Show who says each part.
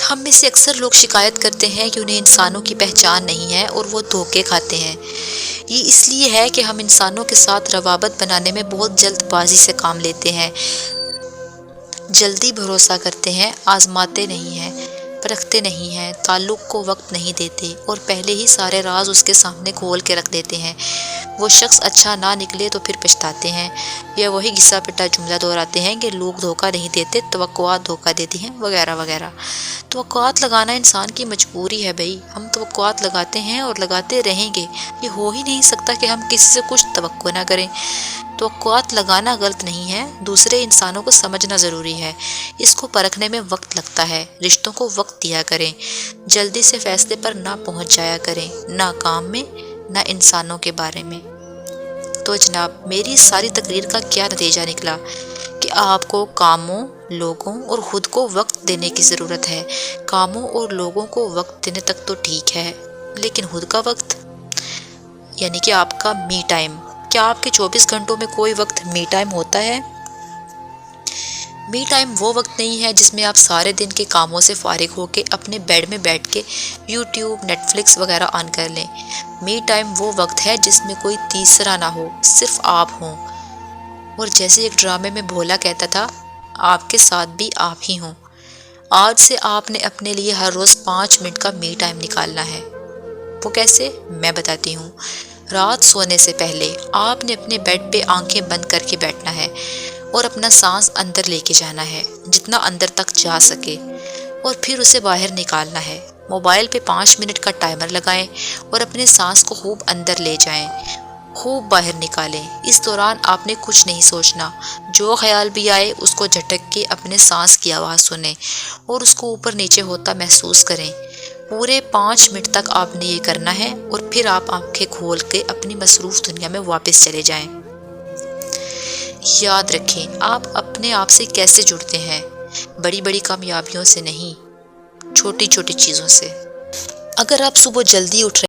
Speaker 1: ہم میں سے اکثر لوگ شکایت کرتے ہیں کہ انہیں انسانوں کی پہچان نہیں ہے اور وہ دھوکے کھاتے ہیں۔ یہ اس لیے ہے کہ ہم انسانوں کے ساتھ روابط بنانے میں بہت جلد بازی سے کام لیتے ہیں، جلدی بھروسہ کرتے ہیں، آزماتے نہیں ہیں، پرکھتے نہیں ہیں، تعلق کو وقت نہیں دیتے اور پہلے ہی سارے راز اس کے سامنے کھول کے رکھ دیتے ہیں۔ وہ شخص اچھا نہ نکلے تو پھر پچھتاتے ہیں، یا وہی گھسا پٹا جملہ دہراتے ہیں کہ لوگ دھوکہ نہیں دیتے، توقعات دھوکہ دیتی ہیں، وغیرہ وغیرہ۔ توقعات لگانا انسان کی مجبوری ہے بھائی، ہم توقعات لگاتے ہیں اور لگاتے رہیں گے۔ یہ ہو ہی نہیں سکتا کہ ہم کسی سے کچھ توقع نہ کریں۔ توقعات لگانا غلط نہیں ہے، دوسرے انسانوں کو سمجھنا ضروری ہے، اس کو پرکھنے میں وقت لگتا ہے۔ رشتوں کو وقت دیا کریں، جلدی سے فیصلے پر نہ پہنچ جایا کریں، نہ کام میں نہ انسانوں کے بارے میں۔ تو جناب، میری اس ساری تقریر کا کیا نتیجہ نکلا کہ آپ کو کاموں، لوگوں اور خود کو وقت دینے کی ضرورت ہے۔ کاموں اور لوگوں کو وقت دینے تک تو ٹھیک ہے، لیکن خود کا وقت، یعنی کہ آپ کا می ٹائم، کیا آپ کے 24 گھنٹوں میں کوئی وقت می ٹائم ہوتا ہے؟ می ٹائم وہ وقت نہیں ہے جس میں آپ سارے دن کے کاموں سے فارغ ہو کے اپنے بیڈ میں بیٹھ کے یوٹیوب، نیٹ فلکس وغیرہ آن کر لیں۔ می ٹائم وہ وقت ہے جس میں کوئی تیسرا نہ ہو، صرف آپ ہوں، اور جیسے ایک ڈرامے میں بھولا کہتا تھا، آپ کے ساتھ بھی آپ ہی ہوں۔ آج سے آپ نے اپنے لیے ہر روز 5 منٹ کا می ٹائم نکالنا ہے۔ وہ کیسے؟ میں بتاتی ہوں۔ رات سونے سے پہلے آپ نے اپنے بیڈ پہ آنکھیں بند کر کے بیٹھنا ہے اور اپنا سانس اندر لے کے جانا ہے، جتنا اندر تک جا سکے، اور پھر اسے باہر نکالنا ہے۔ موبائل پہ 5 منٹ کا ٹائمر لگائیں اور اپنے سانس کو خوب اندر لے جائیں، خوب باہر نکالیں۔ اس دوران آپ نے کچھ نہیں سوچنا، جو خیال بھی آئے اس کو جھٹک کے اپنے سانس کی آواز سنیں اور اس کو اوپر نیچے ہوتا محسوس کریں۔ پورے 5 منٹ تک آپ نے یہ کرنا ہے، اور پھر آپ آنکھیں کھول کے اپنی مصروف دنیا میں واپس چلے جائیں۔ یاد رکھیں، آپ اپنے آپ سے کیسے جڑتے ہیں؟ بڑی بڑی کامیابیوں سے نہیں، چھوٹی چھوٹی چیزوں سے۔ اگر آپ صبح جلدی اٹھ رہے